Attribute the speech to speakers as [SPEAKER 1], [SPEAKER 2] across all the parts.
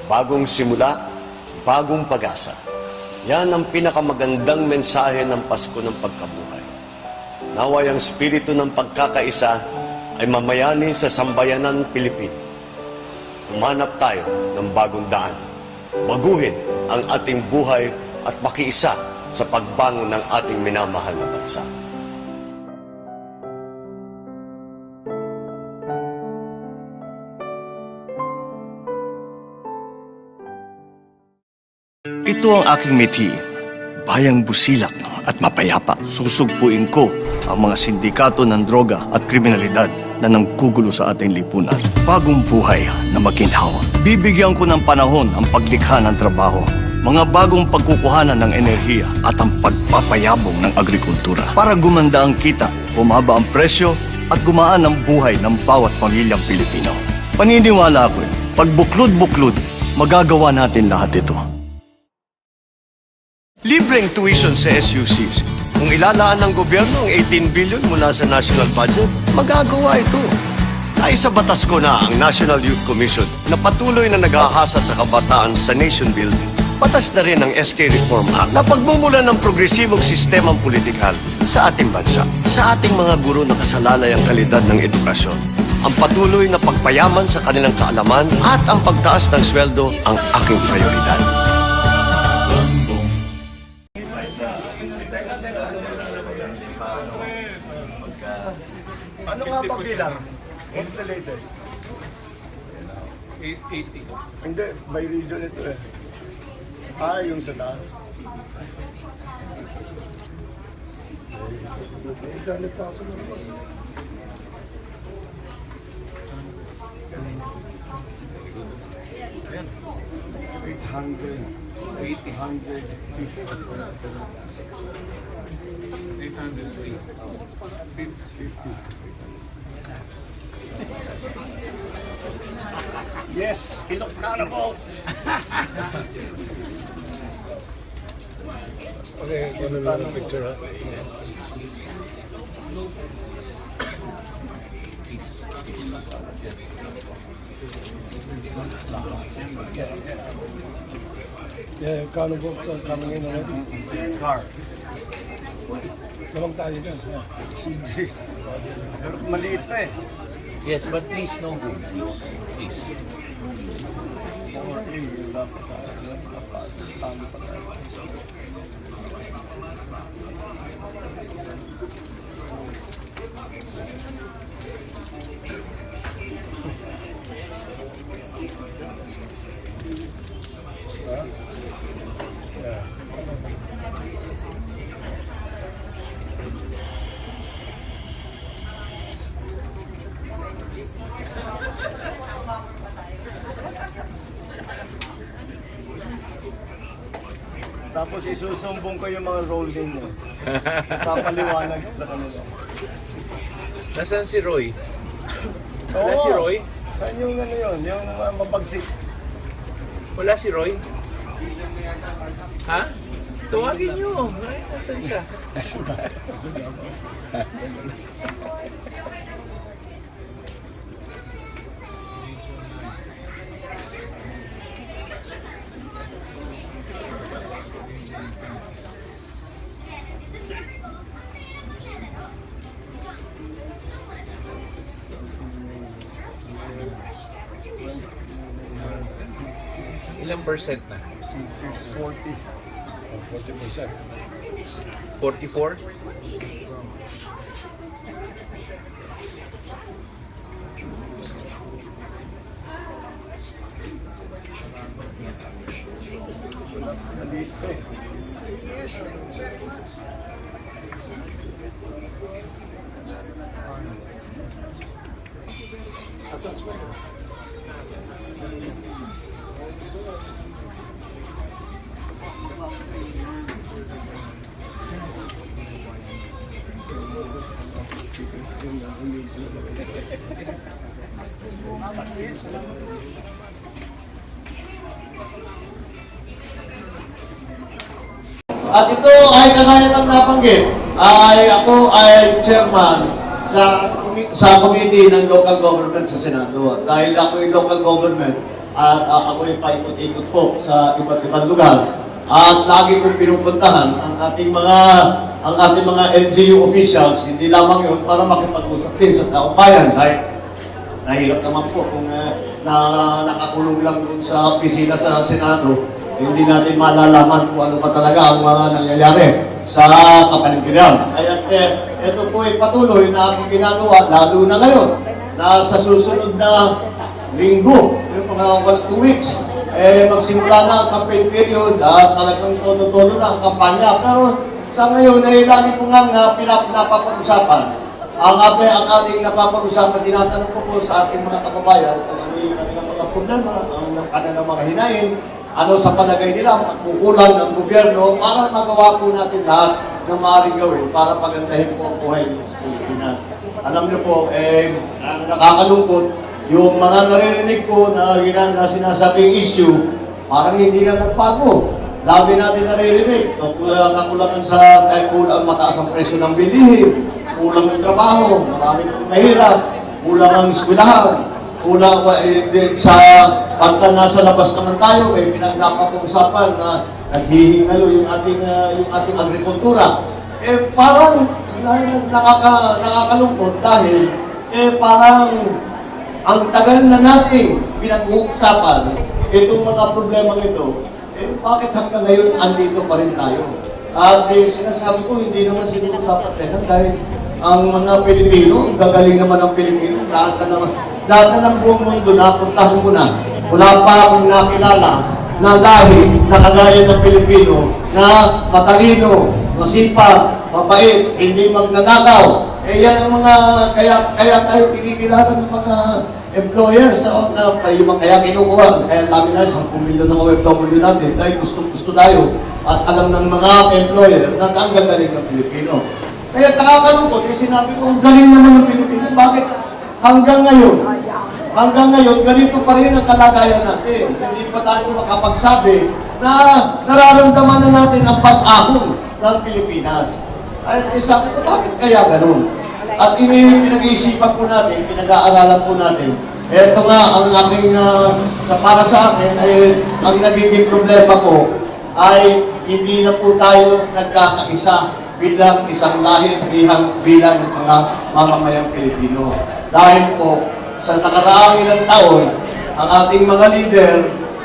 [SPEAKER 1] Bagong simula, bagong pag-asa. Yan ang pinakamagandang mensahe ng Pasko ng Pagkabuhay. Naway ang spirito ng pagkakaisa ay mamayani sa sambayanan Pilipino. Humanap tayo ng bagong daan. Baguhin ang ating buhay at makiisa sa pagbangon ng ating minamahal na bansa. Ito ang aking mithiin, bayang busilak at mapayapa. Susugpuin ko ang mga sindikato ng droga at kriminalidad na nanggugulo sa ating lipunan. Bagong buhay na maginhawa. Bibigyan ko ng panahon ang paglikha ng trabaho, mga bagong pagkukuhanan ng enerhiya at ang pagpapayabong ng agrikultura. Para gumanda ang kita, bumaba ang presyo at gumaan ang buhay ng bawat pamilyang Pilipino. Paniniwala ko, pag buklod-buklod, magagawa natin lahat ito. Libreng tuition sa SUCs. Kung ilalaan ng gobyerno ang 18 billion mula sa national budget, magagawa ito. Ay sa batas ko na ang National Youth Commission na patuloy na naghahasa sa kabataan sa nation building. Batas na rin ang SK Reform Act na pagmumulan ng progresibong sistemang politikal sa ating bansa. Sa ating mga guro nakasalalay ang kalidad ng edukasyon. Ang patuloy na pagpayaman sa kanilang kaalaman at ang pagtaas ng sweldo ang aking prioridad.
[SPEAKER 2] Ano nga ba bilang? What's the latest?
[SPEAKER 3] 880.
[SPEAKER 2] Hindi, by region ito eh. Ah, yung sa taas. 800,000 naman. 850. Yes, Ilocano vote! Okay, ano lang ang picture ha? Yeah, Ilocano votes are coming in already. Car. Salong tayo dyan. Pero maliit pa eh.
[SPEAKER 3] Yes, but please no good. Please.
[SPEAKER 2] Tapos isusumbong ko yung mga role ninyo. Papaliwanag sa kanila.
[SPEAKER 3] Nasaan si Roy?
[SPEAKER 2] Oo.
[SPEAKER 3] Wala si Roy?
[SPEAKER 2] Saan yung ano yun? Yung mabagsik.
[SPEAKER 3] Wala si Roy? Ha? Tawagin nyo. Ay, nasaan siya? Ilang percent na?
[SPEAKER 2] 40. 40%.
[SPEAKER 3] 44?
[SPEAKER 2] Maliit pa eh. Atas pa.
[SPEAKER 4] At ito ay kagaya ng nabanggit, ako ay chairman sa committee ng local government sa Senado. Dahil ako yung local government, at ako'y paikot-ikot po sa iba't ibang lugar. At lagi kong pinupuntahan ang ating mga LGU officials, hindi lamang yun para makipag-usap din sa taong bayan. Dahil nahirap naman po kung nakakulong lang dun sa opisina sa Senado, hindi natin malalaman kung ano ba talaga ang mga nangyayari sa kapaligiran. Kaya ito po ay patuloy na aking ginagawa, lalo na ngayon, na sa susunod na linggo, yung mga 2 weeks, magsimula na ang campaign period at talagang todo-todo na ang kampanya. Pero sa ngayon ay lagi ko nga napapag-usapan. Ang ating napapag-usapan, tinatanong ko po sa ating mga kababayan kung ano yung kanilang mga problema, ang kanilang mga hinain, ano sa palagay nila, magkukulang ng gobyerno para magawa po natin lahat ng maaaring gawin para pagandahin po ang buhay dito sa Pilipinas. Alam niyo po, nakakalungkot, yung mga naririnig ko na sinasabing issue, parang hindi na nagbago. Dami natin naririnig. Kakulangan sa kulang mataas ang presyo ng bilihin, kulang ang trabaho, maraming mahirap, kulang ang eskwelahan, kulang sa pagka nasa labas naman tayo, may pinagpapag-usapan na naghihingalo yung ating agrikultura. Parang nakakalungkot dahil parang ang tagal na nating pinag-uusapan itong mga problemang ito, bakit hanggang ngayon andito pa rin tayo? At sinasabi ko, hindi naman siguro dapat ganun dahil ang mga Pilipino, gagaling naman ang Pilipino, lahat na ng buong mundo napuntahan ko na. Wala pa akong nakilala na lahi na kagaya ng Pilipino na matalino, masipag, mabait, hindi magnanakaw. Yan ang mga, kaya tayo kinikilala ng mga employers kaya kinukuha. Kaya dami na 10 milyon ng OFW natin dahil gusto tayo at alam ng mga employer na ang gagaling ng Pilipino. Kaya nakakalungkot, sinabi ko, ang galing naman ng Pilipino. Bakit hanggang ngayon, ganito pa rin ang kalagayan natin. Hindi pa tayo makapagsabi na nararamdaman na natin ang pag-ahon ng Pilipinas. Ay, sabi ko, bakit kaya ganun? At pinag-iisipan po natin, pinag-aaralan po natin. Ito nga, ang aking, para sa akin, ay ang nagiging problema ko ay hindi na po tayo nagkakaisa bilang isang lahi, bilang mga mamamayang Pilipino. Dahil po, sa nakaraang ilang taon, ang ating mga leader,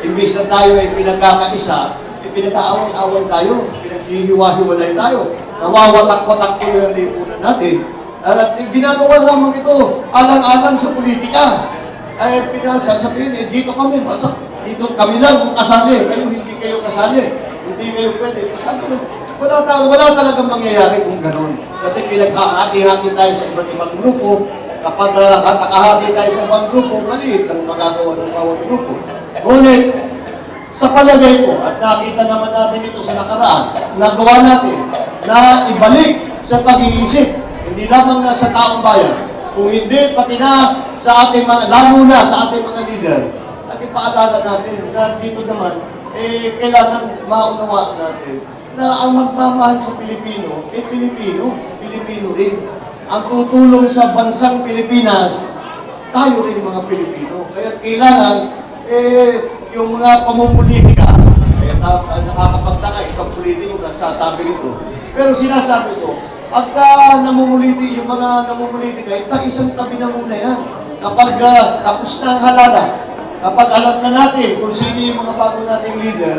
[SPEAKER 4] imbis na tayo ay pinagkakaisa, pinag-aaway-away tayo, pinaghihiwa-hiwalay tayo, nawawatak-watak po yung lipunan natin. At ginagawa lamang ito, alang-alang sa politika. Ay pinasasabihin, dito kami, basta dito kami lang kung kasali, kayo hindi kayo kasali, hindi kayo pwede. Sabi ko, wala talagang mangyayari kung ganun. Kasi pinaghahati-hati tayo sa iba't ibang grupo. Kapag nakahati tayo sa ibang grupo, maliit ang magagawa ng bawat grupo. Ngunit, sa palagay ko, at nakita naman natin ito sa nakaraan, nagawa natin na ibalik sa pag-iisip, hindi lamang na sa taong bayan, kung hindi pati na sa ating mga, lalo na sa ating mga leader, at ipaalala natin na dito naman, kailangan maunawaan natin na ang magmamahal sa Pilipino, Pilipino rin. Ang tutulong sa bansang Pilipinas, tayo rin mga Pilipino. Kaya kailangan, yung mga pamumulitika, nakakapagtaka, isang politiko nagsasabi nito. Pero sinasabi ko, pagka namumuliti, yung mga namumulitika, isang tabi na muna yan. Kapag tapos na ang halala, kapag alam na natin kung sino yung mga bago nating leader,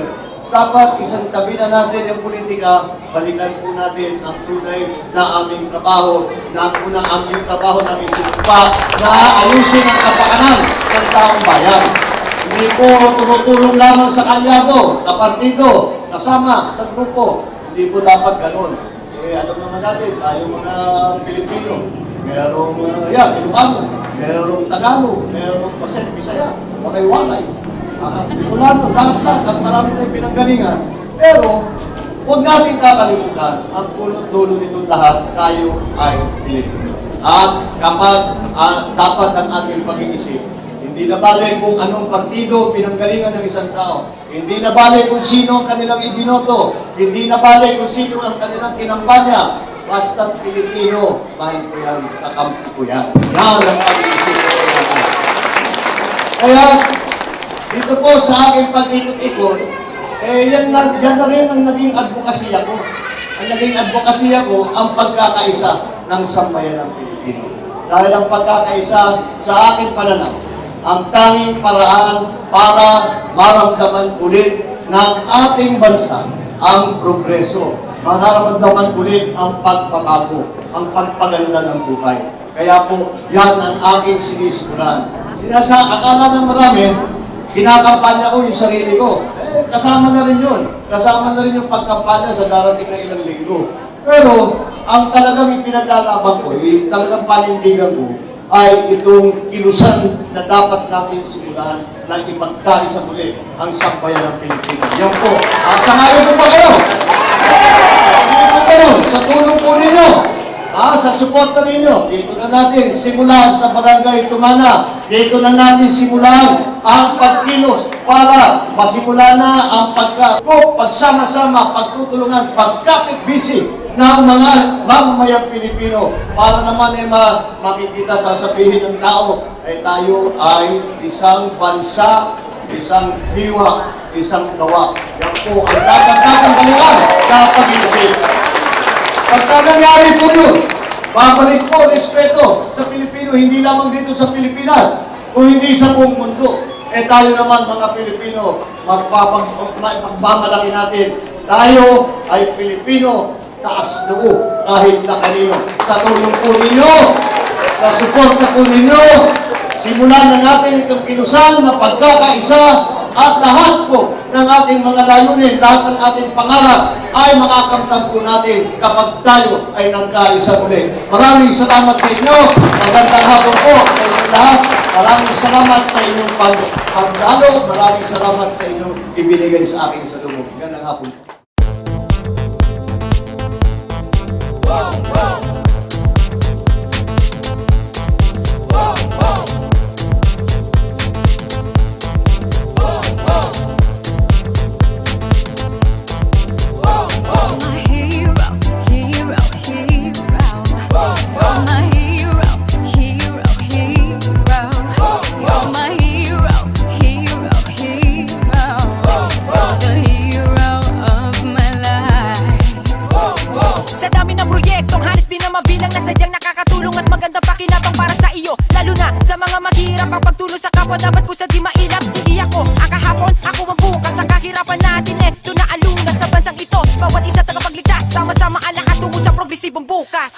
[SPEAKER 4] dapat isang tabi na natin yung politika, balikan po natin ang tunay na aming trabaho, na aming trabaho na may sumpa, na ayusin ang kapakanan ng taong bayan. Hindi po tumutulong lamang sa kalyado, kapartido, kasama sa grupo. Hindi po dapat ganun. Alam naman natin, tayo mga Pilipino, merong Ilocano, merong Tagalog, merong Bisaya, Waray-waray. Bicolano, lahat, at marami tayong pinanggalingan. Pero, huwag natin kakalimutan, ang punot-dulo nitong lahat, tayo ay Pilipino. At kapag dapat ang ating pag-iisip, hindi na bale kung anong partido pinanggalingan ng isang tao, hindi na bale kung sino ang kanilang ibinoto, hindi na bale kung sino ang kanilang kinambanya, basta Pilipino, mahal ko yan, kakampi ko yan. Yan ang pag-iisip ko. Kaya, dito po sa aking pag-ikot-ikot, yan na rin ang naging advokasya ko. Ang naging advokasya ko, ang pagkakaisa ng sambayan ng Pilipino. Dahil ang pagkakaisa sa aking pananaw, ang tanging paraan para maramdaman ulit ng ating bansa ang progreso. Maramdaman ulit ang pagbabago, ang pagpaganda ng buhay. Kaya po, yan ang aking sinisimulan. Akala ng marami, kinakampanya ko yung sarili ko. Kasama na rin yun. Kasama na rin yung pagkampanya sa darating na ilang linggo. Pero, ang talagang ipinaglalaban ko, yung talagang panindigan ko, ay itong ilusan na dapat natin simulan na ipagkaisa muli ang sambayan ng Pilipinas. Yan po. Sangayon po ba kayo? Sa tulong po ninyo, sa suporta ninyo, dito na natin simulan sa Barangay Tumana. Dito na natin simulan ang pagkilos para masimulan na ang pagsama-sama, pagtutulungan, pagkapit-busy ng mga mamamayang Pilipino para naman makikita sasabihin ng tao ay tayo ay isang bansa, isang diwa, isang gawa. Yan po ang dapat balikan na pag-iisip. Pagka nangyari po yun, babalik po respeto sa Pilipino, hindi lamang dito sa Pilipinas, kung hindi sa buong mundo. Tayo naman mga Pilipino, magmamalaki natin. Tayo ay Pilipino, taas noo kahit na kanino. Sa tulong po ninyo, sa suporta po ninyo, simulan na natin itong kilusan na pagkakaisa at lahat po ng ating mga layunin, lahat ng ating pangarap ay makakamtan po natin kapag tayo ay nagkaisa muli. Maraming salamat sa inyo. Magandang hapon po sa inyong lahat. Maraming salamat sa inyong pagdalo. Maraming salamat sa inyong ibinigay sa akin sa loob. Magandang hapon po.
[SPEAKER 5] Sa dami ng proyektong halos di na mabilang na sadyang nakakatulong at maganda pakinabang para sa iyo. Lalo na sa mga maghihirap ang pagtulong sa kapwa dapat ko sa di mailap. Hindi ako ang kahapon, ako ang bukas. Ang kahirapan natin eto na alungas sa bansang ito. Bawat isa tagapagligtas, sama-sama ang lahat tungo sa progresibong bukas.